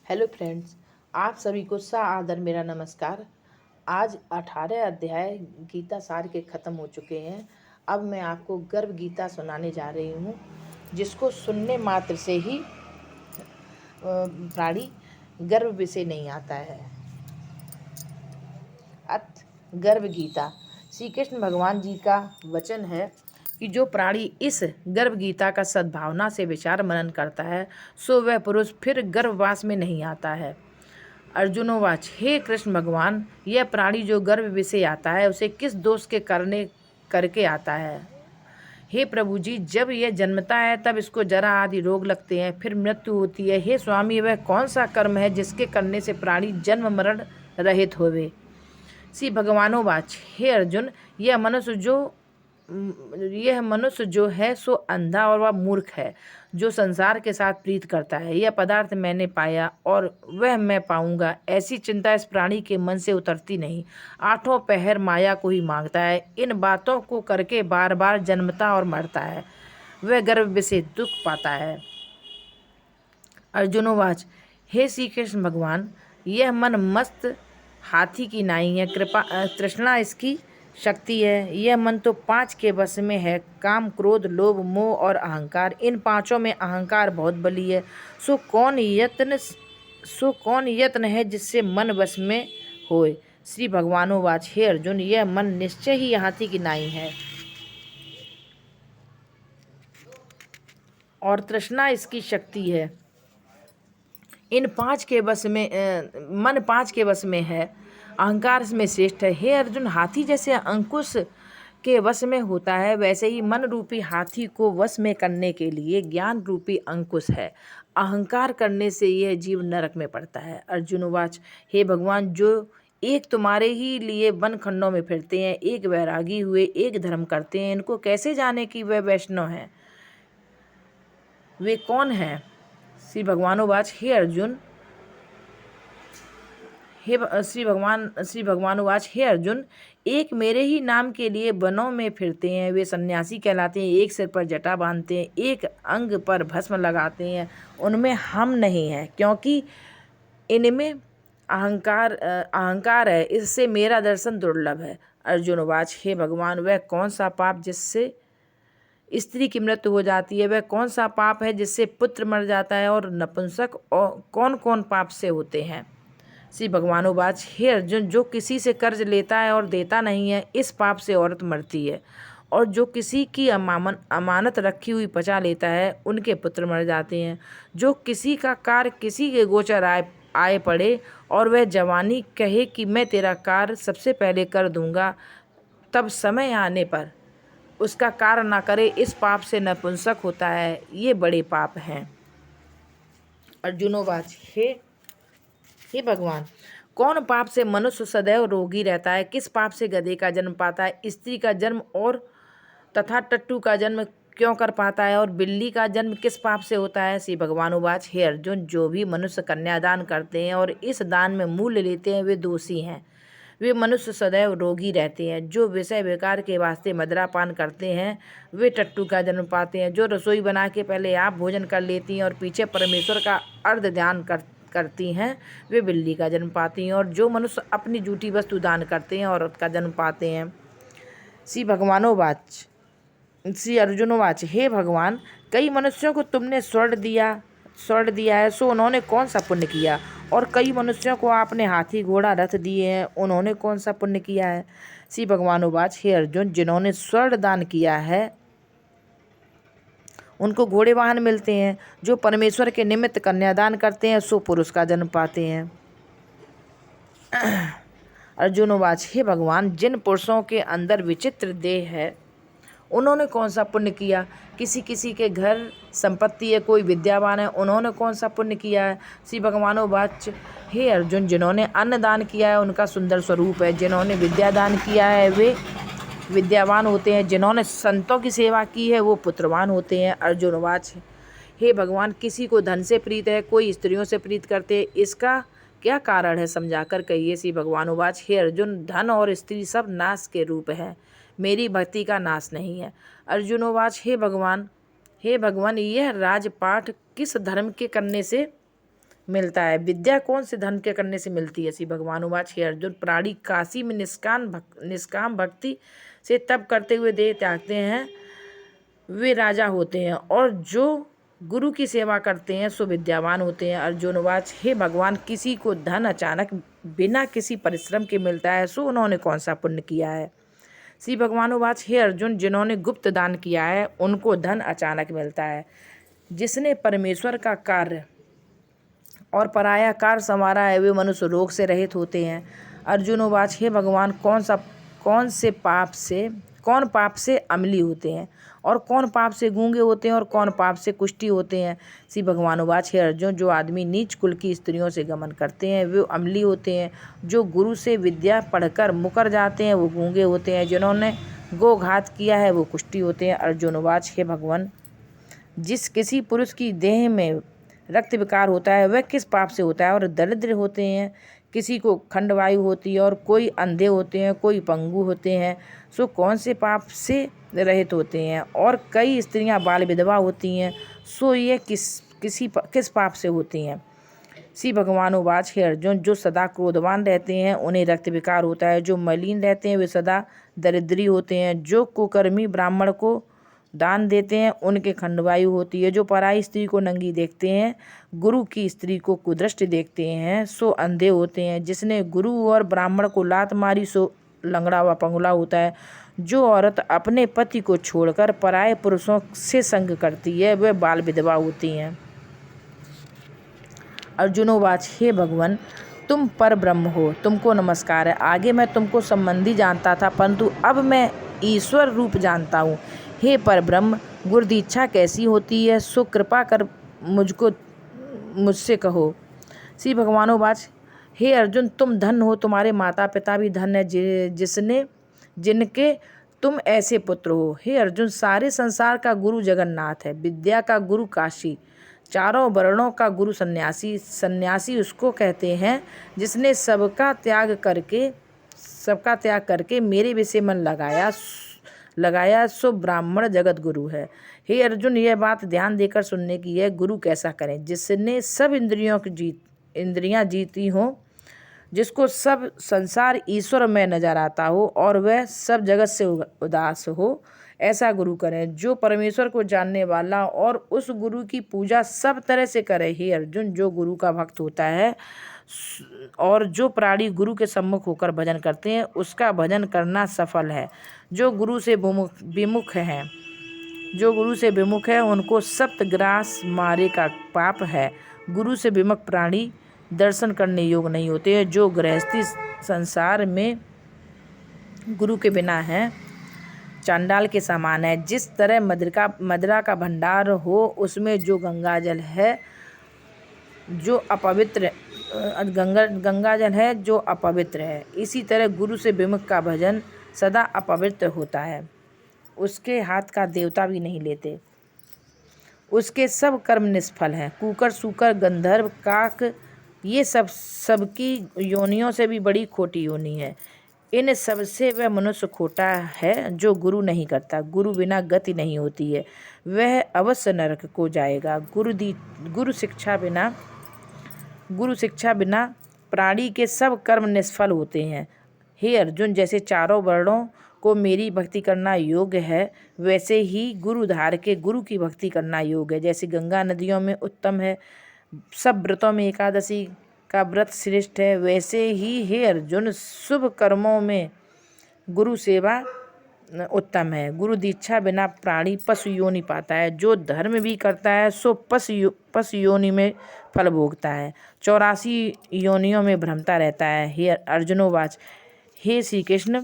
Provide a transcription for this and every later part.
Hello friends, आप सभी को आदर मेरा नमस्कार। आज 18 अध्याय गीता सार के ख़त्म हो चुके हैं। अब मैं आपको गर्भ गीता सुनाने जा रही हूँ, जिसको सुनने मात्र से ही प्राणी गर्भ विषय नहीं आता है। अथ गर्भ गीता श्री कृष्ण भगवान जी का वचन है कि जो प्राणी इस गर्भ गीता का सद्भावना से विचार मनन करता है, सो वह पुरुष फिर गर्भवास में नहीं आता है। अर्जुनोवाच, हे कृष्ण भगवान, यह प्राणी जो गर्भ विषय आता है, उसे किस दोष के करके आता है? हे प्रभु जी, जब यह जन्मता है तब इसको जरा आदि रोग लगते हैं, फिर मृत्यु होती है। हे स्वामी, वह कौन सा कर्म है जिसके करने से प्राणी जन्म मरण रहित होवे? श्री भगवानोवाच, हे अर्जुन, यह मनुष्य जो है सो अंधा और वह मूर्ख है, जो संसार के साथ प्रीत करता है। यह पदार्थ मैंने पाया और वह मैं पाऊंगा, ऐसी चिंता इस प्राणी के मन से उतरती नहीं। आठों पहर माया को ही मांगता है। इन बातों को करके बार बार जन्मता और मरता है। वह गर्भ से दुख पाता है। अर्जुनोवाच, हे श्री कृष्ण भगवान, यह मन मस्त हाथी की नाई है, तृष्णा इसकी शक्ति है। यह मन तो 5 के वश में है, काम, क्रोध, लोभ, मोह और अहंकार। इन पांचों में अहंकार बहुत बली है। सो कौन यत्न है जिससे मन वश में होए? श्री भगवानोवाच, हे अर्जुन, यह मन निश्चय ही हाथी की नाई है और तृष्णा इसकी शक्ति है। इन 5 के वश में मन 5 के वश में है, अहंकार में श्रेष्ठ है। हे अर्जुन, हाथी जैसे अंकुश के वश में होता है, वैसे ही मन रूपी हाथी को वश में करने के लिए ज्ञान रूपी अंकुश है। अहंकार करने से यह जीव नरक में पड़ता है। अर्जुनवाच, हे भगवान, जो एक तुम्हारे ही लिए वन खंडों में फिरते हैं, एक वैरागी हुए, एक धर्म करते हैं, इनको कैसे जाने कि वे वैष्णव हैं? वे कौन हैं? श्री भगवानोवाच, हे अर्जुन, श्री भगवानोवाच, हे अर्जुन, एक मेरे ही नाम के लिए वनों में फिरते हैं, वे सन्यासी कहलाते हैं। एक सिर पर जटा बांधते हैं, एक अंग पर भस्म लगाते हैं, उनमें हम नहीं हैं, क्योंकि इनमें अहंकार है, इससे मेरा दर्शन दुर्लभ है। अर्जुनवाच, हे भगवान, वह कौन सा पाप जिससे स्त्री की मृत्यु हो जाती है? वह कौन सा पाप है जिससे पुत्र मर जाता है? और नपुंसक और कौन कौन पाप से होते हैं? श्री भगवानोवाच, हे अर्जुन, जो किसी से कर्ज लेता है और देता नहीं है, इस पाप से औरत मरती है। और जो किसी की अमानत रखी हुई पचा लेता है, उनके पुत्र मर जाते हैं। जो किसी का कार्य किसी के गोचर आए पड़े और वह जवानी कहे कि मैं तेरा कार्य सबसे पहले कर दूंगा, तब समय आने पर उसका कार्य ना करे, इस पाप से नपुंसक होता है। ये बड़े पाप हैं। अर्जुनोवाच, हे भगवान, कौन पाप से मनुष्य सदैव रोगी रहता है? किस पाप से गधे का जन्म पाता है, स्त्री का जन्म और तथा टट्टू का जन्म क्यों कर पाता है, और बिल्ली का जन्म किस पाप से होता है? श्री भगवानोवाच, हे अर्जुन, जो भी मनुष्य कन्यादान करते हैं और इस दान में मूल्य लेते हैं, वे दोषी हैं। वे मनुष्य सदैव रोगी रहते हैं। जो विषय विकार के वास्ते मदिरापान करते हैं, वे टट्टू का जन्म पाते हैं। जो रसोई बना के पहले आप भोजन कर लेती हैं और पीछे परमेश्वर का अर्ध ध्यान करती हैं, वे बिल्ली का जन्म पाती हैं। और जो मनुष्य अपनी झूठी वस्तु दान करते हैं, औरत का जन्म पाते हैं। श्री अर्जुनोवाच, हे भगवान, कई मनुष्यों को तुमने स्वर्ण दिया है, सो उन्होंने कौन सा पुण्य किया? और कई मनुष्यों को आपने हाथी, घोड़ा, रथ दिए हैं, उन्होंने कौन सा पुण्य किया है? श्री भगवानोवाच, हे अर्जुन, जिन्होंने स्वर्ण दान किया है उनको घोड़े वाहन मिलते हैं। जो परमेश्वर के निमित्त कन्यादान करते हैं, सो पुरुष का जन्म पाते हैं। अर्जुनोवाच, हे भगवान, जिन पुरुषों के अंदर विचित्र देह है, उन्होंने कौन सा पुण्य किया? किसी किसी के घर संपत्ति है, कोई विद्यावान है, उन्होंने कौन सा पुण्य किया है? श्री भगवानोवाच, हे अर्जुन, जिन्होंने अन्न दान किया है उनका सुंदर स्वरूप है। जिन्होंने विद्यादान किया है वे विद्यावान होते हैं। जिन्होंने संतों की सेवा की है वो पुत्रवान होते हैं। अर्जुनवाच, हे भगवान, किसी को धन से प्रीत है, कोई स्त्रियों से प्रीत करते हैं, इसका क्या कारण है, समझाकर कहिए। श्री भगवानोवाच, हे अर्जुन, धन और स्त्री सब नाश के रूप है, मेरी भक्ति का नाश नहीं है। अर्जुनोवाच, हे भगवान, यह राजपाठ किस धर्म के करने से मिलता है। विद्या कौन से धर्म के करने से मिलती है? श्री भगवान उवाच हे अर्जुन प्राणी काशी में निष्काम भक्ति से तप करते हुए देह त्यागते हैं वे राजा होते हैं, और जो गुरु की सेवा करते हैं सो विद्यावान होते हैं। अर्जुन उवाच हे भगवान किसी को धन अचानक बिना किसी परिश्रम के मिलता है सो उन्होंने कौन सा पुण्य किया है? श्री भगवान उवाच हे अर्जुन जिन्होंने गुप्त दान किया है उनको धन अचानक मिलता है। जिसने परमेश्वर का कार्य और पराया कार्य संवारा है वे मनुष्य रोग से रहित होते हैं। अर्जुन उवाच हे भगवान कौन पाप से अमली होते हैं और कौन पाप से गूंगे होते हैं और कौन पाप से कुष्ठी होते हैं? श्री भगवान उवाच हे अर्जुन जो आदमी नीच कुल की स्त्रियों से गमन करते हैं वे अमली होते हैं। जो गुरु से विद्या पढ़कर मुकर जाते हैं वो गूंगे होते हैं। जिन्होंने गोघात किया है वो कुष्ठी होते हैं। अर्जुन उवाच हे भगवान जिस किसी पुरुष की देह में रक्त विकार होता है वह किस पाप से होता है? और दरिद्र होते हैं, किसी को खंडवायु होती है और कोई अंधे होते हैं, कोई पंगु होते हैं, सो कौन से पाप से रहित होते हैं? और कई स्त्रियां बाल विधवा होती हैं, सो ये किस पाप से होती हैं? श्री भगवान उवाच हे अर्जुन जो सदा क्रोधवान रहते हैं उन्हें रक्त विकार होता है। जो मलिन रहते हैं वे सदा दरिद्री होते हैं। जो कुकर्मी ब्राह्मण को दान देते हैं उनके खंडवायु होती है। जो पराई स्त्री को नंगी देखते हैं, गुरु की स्त्री को कुदृष्टि देखते हैं, सो अंधे होते हैं। जिसने गुरु और ब्राह्मण को लात मारी सो लंगड़ा व पंगुला होता है। जो औरत अपने पति को छोड़कर पराये पुरुषों से संग करती है वह बाल विधवा होती हैं। अर्जुनोवाच हे भगवान तुम पर ब्रह्म हो, तुमको नमस्कार है। आगे मैं तुमको संबंधी जानता था परंतु अब मैं ईश्वर रूप जानता हूँ। हे पर ब्रह्म गुरु दीक्षा कैसी होती है सो कृपा कर मुझसे कहो। श्री भगवानोवाच हे अर्जुन तुम धन हो, तुम्हारे माता पिता भी धन है जिनके तुम ऐसे पुत्र हो। हे अर्जुन सारे संसार का गुरु जगन्नाथ है, विद्या का गुरु काशी, चारों वर्णों का गुरु सन्यासी। सन्यासी उसको कहते हैं जिसने सबका त्याग करके मेरे विषय मन लगाया सो ब्राह्मण जगत गुरु है। हे अर्जुन यह बात ध्यान देकर सुनने की है। गुरु कैसा करें? जिसने सब इंद्रियां जीती हों, जिसको सब संसार ईश्वर में नजर आता हो और वह सब जगत से उदास हो, ऐसा गुरु करें। जो परमेश्वर को जानने वाला और उस गुरु की पूजा सब तरह से करे। हे अर्जुन जो गुरु का भक्त होता है और जो प्राणी गुरु के सम्मुख होकर भजन करते हैं उसका भजन करना सफल है। जो गुरु से विमुख है उनको सप्तग्रास मारे का पाप है। गुरु से विमुख प्राणी दर्शन करने योग्य नहीं होते हैं। जो गृहस्थी संसार में गुरु के बिना है चांडाल के समान है। जिस तरह मदिरा का भंडार हो उसमें जो गंगाजल है जो अपवित्र है, इसी तरह गुरु से विमुख का भजन सदा अपवित्र होता है। उसके हाथ का देवता भी नहीं लेते, उसके सब कर्म निष्फल हैं। कुकर, सूकर, गंधर्व, काक ये सबकी योनियों से भी बड़ी खोटी योनि है। इन सबसे वह मनुष्य खोटा है जो गुरु नहीं करता। गुरु बिना गति नहीं होती है, वह अवश्य नरक को जाएगा। गुरु शिक्षा बिना प्राणी के सब कर्म निष्फल होते हैं। हे अर्जुन जैसे चारों वर्णों को मेरी भक्ति करना योग्य है वैसे ही गुरु धार के गुरु की भक्ति करना योग्य है। जैसे गंगा नदियों में उत्तम है, सब व्रतों में एकादशी का व्रत श्रेष्ठ है, वैसे ही हे अर्जुन शुभ कर्मों में गुरु सेवा उत्तम है। गुरु दीक्षा बिना प्राणी पशु योनि पाता है। जो धर्म भी करता है सो पशु योनि में फल भोगता है, 84 योनियों में भ्रमता रहता है। हे अर्जुनोवाच हे श्री कृष्ण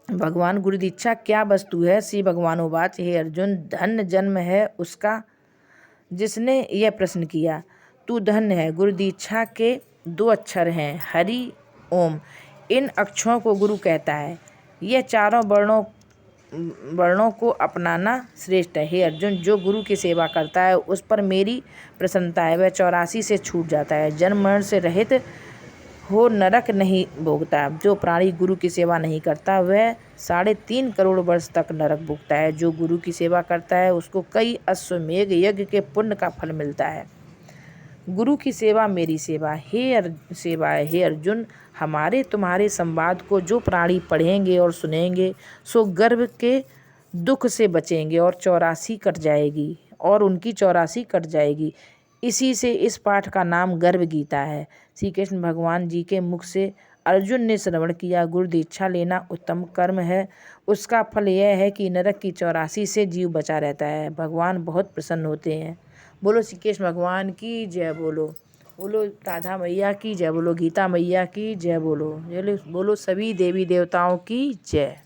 भगवान गुरु दीक्षा क्या वस्तु है? श्री भगवानोवाच हे अर्जुन धन्य जन्म है उसका जिसने यह प्रश्न किया। तू धन्य है। गुरु दीक्षा के 2 अक्षर हैं हरि ओम। इन अक्षरों को गुरु कहता है। यह चारों वर्णों को अपनाना श्रेष्ठ है। हे अर्जुन जो गुरु की सेवा करता है उस पर मेरी प्रसन्नता है। वह 84 से छूट जाता है, जन्म मरण से रहित हो नरक नहीं भोगता। जो प्राणी गुरु की सेवा नहीं करता वह 3.5 करोड़ वर्ष तक नरक भोगता है। जो गुरु की सेवा करता है उसको कई अश्वमेघ यज्ञ के पुण्य का फल मिलता है। गुरु की सेवा मेरी सेवा सेवा है। हे अर्जुन, हमारे तुम्हारे संवाद को जो प्राणी पढ़ेंगे और सुनेंगे सो गर्भ के दुख से बचेंगे और 84 कट जाएगी और उनकी 84 कट जाएगी। इसी से इस पाठ का नाम गर्भ गीता है। श्री कृष्ण भगवान जी के मुख से अर्जुन ने श्रवण किया। गुरु दीक्षा लेना उत्तम कर्म है। उसका फल यह है कि नरक की 84 से जीव बचा रहता है। भगवान बहुत प्रसन्न होते हैं। बोलो श्री कृष्ण भगवान की जय। बोलो बोलो राधा मैया की जय। बोलो गीता मैया की जय। बोलो बोलो सभी देवी देवताओं की जय।